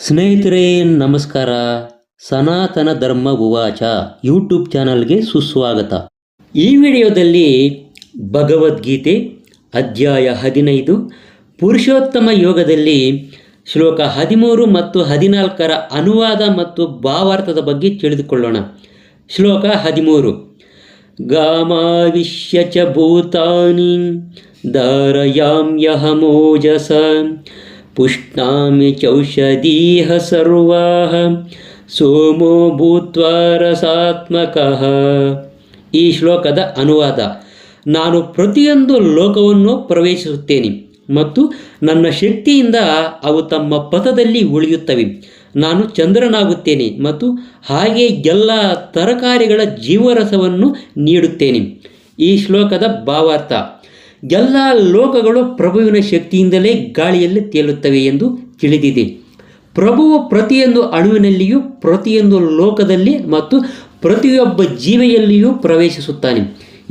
ಸ್ನೇಹಿತರೆ ನಮಸ್ಕಾರ. ಸನಾತನ ಧರ್ಮ ಉವಾಚ ಯೂಟ್ಯೂಬ್ ಚಾನಲ್ಗೆ ಸುಸ್ವಾಗತ. ಈ ವಿಡಿಯೋದಲ್ಲಿ ಭಗವದ್ಗೀತೆ ಅಧ್ಯಾಯ 15 ಪುರುಷೋತ್ತಮ ಯೋಗದಲ್ಲಿ ಶ್ಲೋಕ 13 ಮತ್ತು 14ರ ಅನುವಾದ ಮತ್ತು ಭಾವಾರ್ಥದ ಬಗ್ಗೆ ತಿಳಿದುಕೊಳ್ಳೋಣ. ಶ್ಲೋಕ 13. ಗಾಮಾವಿಶ್ಯ ಚ ಭೂತಾನಿ ಧಾರಯಾಮ್ಯಹಮೋಜಸ ಪುಷ್ಣಾಮಿ ಚೌಷಧೀಹ ಸರ್ವಾಃ ಸೋಮೋ ಭೂತ್ವಾ ರಸಾತ್ಮಕಃ. ಈ ಶ್ಲೋಕದ ಅನುವಾದ: ನಾನು ಪ್ರತಿಯೊಂದು ಲೋಕವನ್ನು ಪ್ರವೇಶಿಸುತ್ತೇನೆ ಮತ್ತು ನನ್ನ ಶಕ್ತಿಯಿಂದ ಅವು ತಮ್ಮ ಪಥದಲ್ಲಿ ಉಳಿಯುತ್ತವೆ. ನಾನು ಚಂದ್ರನಾಗುತ್ತೇನೆ ಮತ್ತು ಹಾಗೆ ಎಲ್ಲ ತರಕಾರಿಗಳ ಜೀವರಸವನ್ನು ನೀಡುತ್ತೇನೆ. ಈ ಶ್ಲೋಕದ ಭಾವಾರ್ಥ: ಎಲ್ಲ ಲೋಕಗಳು ಪ್ರಭುವಿನ ಶಕ್ತಿಯಿಂದಲೇ ಗಾಳಿಯಲ್ಲಿ ತೇಲುತ್ತವೆ ಎಂದು ತಿಳಿದಿದೆ. ಪ್ರಭುವು ಪ್ರತಿಯೊಂದು ಅಣುವಿನಲ್ಲಿಯೂ ಪ್ರತಿಯೊಂದು ಲೋಕದಲ್ಲಿ ಮತ್ತು ಪ್ರತಿಯೊಬ್ಬ ಜೀವಿಯಲ್ಲಿಯೂ ಪ್ರವೇಶಿಸುತ್ತಾನೆ.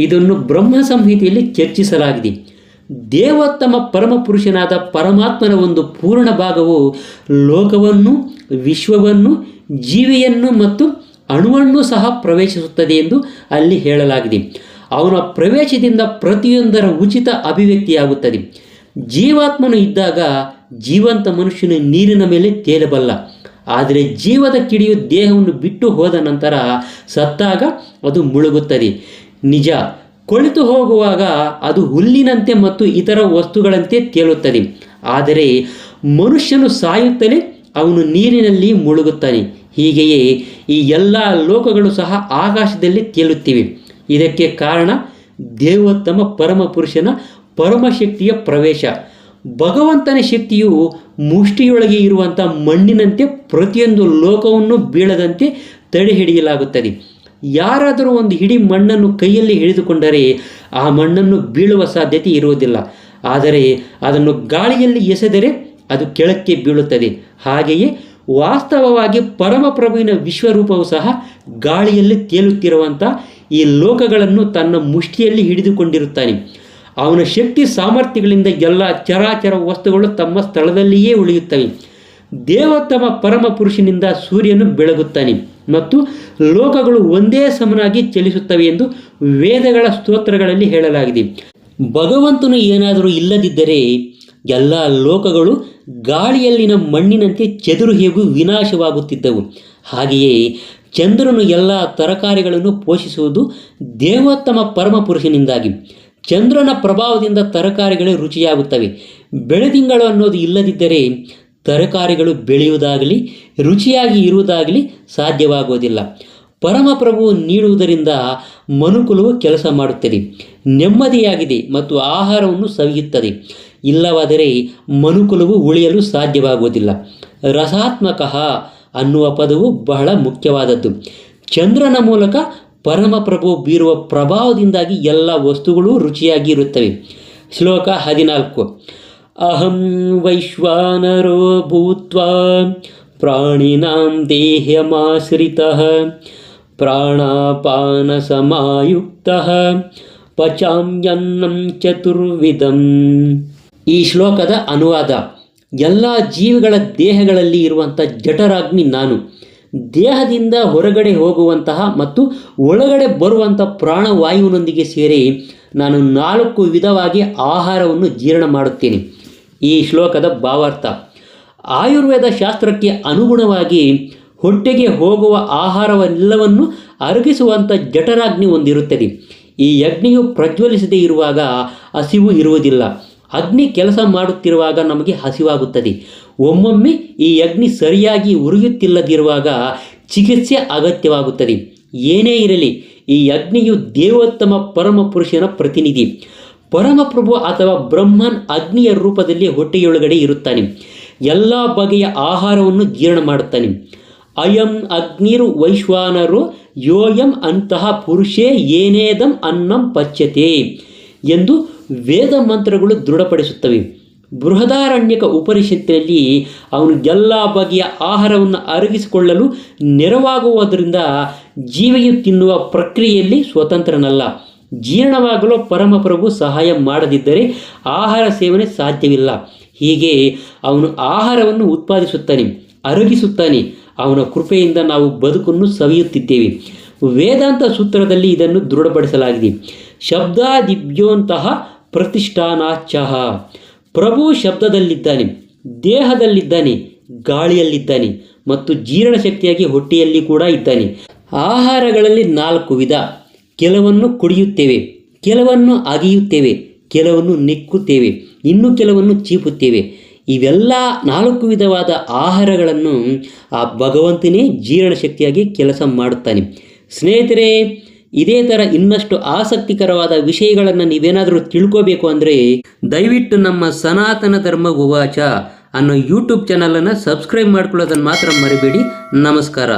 ಇದನ್ನು ಬ್ರಹ್ಮ ಸಂಹಿತೆಯಲ್ಲಿ ಚರ್ಚಿಸಲಾಗಿದೆ. ದೇವೋತ್ತಮ ಪರಮಪುರುಷನಾದ ಪರಮಾತ್ಮನ ಒಂದು ಪೂರ್ಣ ಭಾಗವು ಲೋಕವನ್ನು, ವಿಶ್ವವನ್ನು, ಜೀವಿಯನ್ನು ಮತ್ತು ಅಣುವನ್ನು ಸಹ ಪ್ರವೇಶಿಸುತ್ತದೆ ಎಂದು ಅಲ್ಲಿ ಹೇಳಲಾಗಿದೆ. ಅವನ ಪ್ರವೇಶದಿಂದ ಪ್ರತಿಯೊಂದರ ಉಚಿತ ಅಭಿವ್ಯಕ್ತಿಯಾಗುತ್ತದೆ. ಜೀವಾತ್ಮನು ಇದ್ದಾಗ ಜೀವಂತ ಮನುಷ್ಯನು ನೀರಿನ ಮೇಲೆ ತೇಲಬಲ್ಲ. ಆದರೆ ಜೀವದ ಕಿಡಿಯು ದೇಹವನ್ನು ಬಿಟ್ಟು ಹೋದ ನಂತರ ಸತ್ತಾಗ ಅದು ಮುಳುಗುತ್ತದೆ. ನಿಜ, ಕೊಳೆತು ಹೋಗುವಾಗ ಅದು ಹುಲ್ಲಿನಂತೆ ಮತ್ತು ಇತರ ವಸ್ತುಗಳಂತೆ ತೇಲುತ್ತದೆ. ಆದರೆ ಮನುಷ್ಯನು ಸಾಯುತ್ತಲೇ ಅವನು ನೀರಿನಲ್ಲಿ ಮುಳುಗುತ್ತಾನೆ. ಹೀಗೆಯೇ ಈ ಎಲ್ಲ ಲೋಕಗಳು ಸಹ ಆಕಾಶದಲ್ಲಿ ತೇಲುತ್ತಿವೆ. ಇದಕ್ಕೆ ಕಾರಣ ದೇವೋತ್ತಮ ಪರಮಪುರುಷನ ಪರಮಶಕ್ತಿಯ ಪ್ರವೇಶ. ಭಗವಂತನ ಶಕ್ತಿಯು ಮುಷ್ಟಿಯೊಳಗೆ ಇರುವಂಥ ಮಣ್ಣಿನಂತೆ ಪ್ರತಿಯೊಂದು ಲೋಕವನ್ನು ಬೀಳದಂತೆ ತಡೆ ಹಿಡಿಯಲಾಗುತ್ತದೆ. ಯಾರಾದರೂ ಒಂದು ಹಿಡಿ ಮಣ್ಣನ್ನು ಕೈಯಲ್ಲಿ ಹಿಡಿದುಕೊಂಡರೆ ಆ ಮಣ್ಣನ್ನು ಬೀಳುವ ಸಾಧ್ಯತೆ ಇರುವುದಿಲ್ಲ. ಆದರೆ ಅದನ್ನು ಗಾಳಿಯಲ್ಲಿ ಎಸೆದರೆ ಅದು ಕೆಳಕ್ಕೆ ಬೀಳುತ್ತದೆ. ಹಾಗೆಯೇ ವಾಸ್ತವವಾಗಿ ಪರಮಪ್ರಭುವಿನ ವಿಶ್ವರೂಪವು ಸಹ ಗಾಳಿಯಲ್ಲಿ ತೇಲುತ್ತಿರುವಂಥ ಈ ಲೋಕಗಳನ್ನು ತನ್ನ ಮುಷ್ಟಿಯಲ್ಲಿ ಹಿಡಿದುಕೊಂಡಿರುತ್ತಾನೆ. ಅವನ ಶಕ್ತಿ ಸಾಮರ್ಥ್ಯಗಳಿಂದ ಎಲ್ಲ ಚರಾಚರ ವಸ್ತುಗಳು ತಮ್ಮ ಸ್ಥಳದಲ್ಲಿಯೇ ಉಳಿಯುತ್ತವೆ. ದೇವೋತ್ತಮ ಪರಮಪುರುಷನಿಂದ ಸೂರ್ಯನು ಬೆಳಗುತ್ತಾನೆ ಮತ್ತು ಲೋಕಗಳು ಒಂದೇ ಸಮನಾಗಿ ಚಲಿಸುತ್ತವೆ ಎಂದು ವೇದಗಳ ಸ್ತೋತ್ರಗಳಲ್ಲಿ ಹೇಳಲಾಗಿದೆ. ಭಗವಂತನು ಏನಾದರೂ ಇಲ್ಲದಿದ್ದರೆ ಎಲ್ಲ ಲೋಕಗಳು ಗಾಳಿಯಲ್ಲಿನ ಮಣ್ಣಿನಂತೆ ಚೆದುರು ಹೇಗೂ ವಿನಾಶವಾಗುತ್ತಿದ್ದವು. ಹಾಗೆಯೇ ಚಂದ್ರನು ಎಲ್ಲ ತರಕಾರಿಗಳನ್ನು ಪೋಷಿಸುವುದು ದೇವೋತ್ತಮ ಪರಮಪುರುಷನಿಂದಾಗಿ. ಚಂದ್ರನ ಪ್ರಭಾವದಿಂದ ತರಕಾರಿಗಳು ರುಚಿಯಾಗುತ್ತವೆ. ಬೆಳದಿಂಗಳು ಅನ್ನೋದು ಇಲ್ಲದಿದ್ದರೆ ತರಕಾರಿಗಳು ಬೆಳೆಯುವುದಾಗಲಿ ರುಚಿಯಾಗಿ ಇರುವುದಾಗಲಿ ಸಾಧ್ಯವಾಗುವುದಿಲ್ಲ. ಪರಮಪ್ರಭುವು ನೀಡುವುದರಿಂದ ಮನುಕುಲವು ಕೆಲಸ ಮಾಡುತ್ತದೆ, ನೆಮ್ಮದಿಯಾಗಿದೆ ಮತ್ತು ಆಹಾರವನ್ನು ಸವಿಯುತ್ತದೆ. ಇಲ್ಲವಾದರೆ ಮನುಕುಲವು ಉಳಿಯಲು ಸಾಧ್ಯವಾಗುವುದಿಲ್ಲ. ರಸಾತ್ಮಕಃ ಅನ್ನುವ ಪದವು ಬಹಳ ಮುಖ್ಯವಾದದ್ದು. ಚಂದ್ರನ ಮೂಲಕ ಪರಮಪ್ರಭು ಬೀರುವ ಪ್ರಭಾವದಿಂದಾಗಿ ಎಲ್ಲ ವಸ್ತುಗಳು ರುಚಿಯಾಗಿ ಇರುತ್ತವೆ. ಶ್ಲೋಕ 14. ಅಹಂ ವೈಶ್ವಾನರೋ ಭೂತ್ವಾ ಪ್ರಾಣಿನಾಂ ದೇಹಮಾಶ್ರಿತಃ ಪ್ರಾಣಾಪಾನ ಸಮಾಯುಕ್ತಃ ಪಚಾಮ್ಯನ್ನಂ ಚತುರ್ವಿಧಂ. ಈ ಶ್ಲೋಕದ ಅನುವಾದ: ಎಲ್ಲ ಜೀವಿಗಳ ದೇಹಗಳಲ್ಲಿ ಇರುವಂಥ ಜಠರಾಗ್ನಿ ನಾನು. ದೇಹದಿಂದ ಹೊರಗಡೆ ಹೋಗುವಂತಹ ಮತ್ತು ಒಳಗಡೆ ಬರುವಂಥ ಪ್ರಾಣವಾಯುವಿನೊಂದಿಗೆ ಸೇರಿ ನಾನು 4 ವಿಧವಾಗಿ ಆಹಾರವನ್ನು ಜೀರ್ಣ ಮಾಡುತ್ತೇನೆ. ಈ ಶ್ಲೋಕದ ಭಾವಾರ್ಥ: ಆಯುರ್ವೇದ ಶಾಸ್ತ್ರಕ್ಕೆ ಅನುಗುಣವಾಗಿ ಹೊಟ್ಟೆಗೆ ಹೋಗುವ ಆಹಾರವೆಲ್ಲವನ್ನು ಅರಗಿಸುವಂಥ ಜಠರಾಗ್ನಿ ಹೊಂದಿರುತ್ತದೆ. ಈ ಅಗ್ನಿಯು ಪ್ರಜ್ವಲಿಸದೇ ಇರುವಾಗ ಹಸಿವು ಇರುವುದಿಲ್ಲ. ಅಗ್ನಿ ಕೆಲಸ ಮಾಡುತ್ತಿರುವಾಗ ನಮಗೆ ಹಸಿವಾಗುತ್ತದೆ. ಒಮ್ಮೊಮ್ಮೆ ಈ ಅಗ್ನಿ ಸರಿಯಾಗಿ ಉರಿಯುತ್ತಿಲ್ಲದಿರುವಾಗ ಚಿಕಿತ್ಸೆ ಅಗತ್ಯವಾಗುತ್ತದೆ. ಏನೇ ಇರಲಿ, ಈ ಅಗ್ನಿಯು ದೇವೋತ್ತಮ ಪರಮಪುರುಷನ ಪ್ರತಿನಿಧಿ. ಪರಮಪ್ರಭು ಅಥವಾ ಬ್ರಹ್ಮನ್ ಅಗ್ನಿಯ ರೂಪದಲ್ಲಿ ಹೊಟ್ಟೆಯೊಳಗಡೆ ಇರುತ್ತಾನೆ. ಎಲ್ಲ ಬಗೆಯ ಆಹಾರವನ್ನು ಜೀರ್ಣ ಮಾಡುತ್ತಾನೆ. ಅಯಂ ಅಗ್ನಿರು ವೈಶ್ವಾನರೋ ಯೋಯಂ ಅಂತಹ ಪುರುಷೇ ಏನೇದಂ ಅನ್ನಂ ಪಚ್ಯತೆ ಎಂದು ವೇದ ಮಂತ್ರಗಳು ದೃಢಪಡಿಸುತ್ತವೆ. ಬೃಹದಾರಣ್ಯಕ ಉಪನಿಷತ್ತಿನಲ್ಲಿ ಅವನು ಎಲ್ಲ ಬಗೆಯ ಆಹಾರವನ್ನು ಅರಗಿಸಿಕೊಳ್ಳಲು ನೆರವಾಗುವುದರಿಂದ ಜೀವಿಯು ತಿನ್ನುವ ಪ್ರಕ್ರಿಯೆಯಲ್ಲಿ ಸ್ವತಂತ್ರನಲ್ಲ. ಜೀರ್ಣವಾಗಲು ಪರಮಪ್ರಭು ಸಹಾಯ ಮಾಡದಿದ್ದರೆ ಆಹಾರ ಸೇವನೆ ಸಾಧ್ಯವಿಲ್ಲ. ಹೀಗೆ ಅವನು ಆಹಾರವನ್ನು ಉತ್ಪಾದಿಸುತ್ತಾನೆ, ಅರಗಿಸುತ್ತಾನೆ. ಅವನ ಕೃಪೆಯಿಂದ ನಾವು ಬದುಕನ್ನು ಸವಿಯುತ್ತಿದ್ದೇವೆ. ವೇದಾಂತ ಸೂತ್ರದಲ್ಲಿ ಇದನ್ನು ದೃಢಪಡಿಸಲಾಗಿದೆ. ಶಬ್ದಾದಿಭ್ಯೋಂತಹ ಪ್ರತಿಷ್ಠಾನಾಚಃ. ಪ್ರಭು ಶಬ್ದದಲ್ಲಿದ್ದಾನೆ, ದೇಹದಲ್ಲಿದ್ದಾನೆ, ಗಾಳಿಯಲ್ಲಿದ್ದಾನೆ ಮತ್ತು ಜೀರ್ಣಶಕ್ತಿಯಾಗಿ ಹೊಟ್ಟೆಯಲ್ಲಿ ಕೂಡ ಇದ್ದಾನೆ. ಆಹಾರಗಳಲ್ಲಿ 4 ವಿಧ. ಕೆಲವನ್ನು ಕುಡಿಯುತ್ತೇವೆ, ಕೆಲವನ್ನು ಅಗಿಯುತ್ತೇವೆ, ಕೆಲವನ್ನು ನಿಕ್ಕುತ್ತೇವೆ, ಇನ್ನು ಕೆಲವನ್ನು ಚೀಪುತ್ತೇವೆ. ಇವೆಲ್ಲ 4 ವಿಧವಾದ ಆಹಾರಗಳನ್ನು ಆ ಭಗವಂತನೇ ಜೀರ್ಣಶಕ್ತಿಯಾಗಿ ಕೆಲಸ ಮಾಡುತ್ತಾನೆ. ಸ್ನೇಹಿತರೆ, ಇದೇ ಥರ ಇನ್ನಷ್ಟು ಆಸಕ್ತಿಕರವಾದ ವಿಷಯಗಳನ್ನು ನೀವೇನಾದರೂ ತಿಳ್ಕೋಬೇಕು ಅಂದರೆ ದಯವಿಟ್ಟು ನಮ್ಮ ಸನಾತನ ಧರ್ಮ ಉವಾಚ ಅನ್ನೋ ಯೂಟ್ಯೂಬ್ ಚಾನಲನ್ನು ಸಬ್ಸ್ಕ್ರೈಬ್ ಮಾಡ್ಕೊಳ್ಳೋದನ್ನು ಮಾತ್ರ ಮರಿಬೇಡಿ. ನಮಸ್ಕಾರ.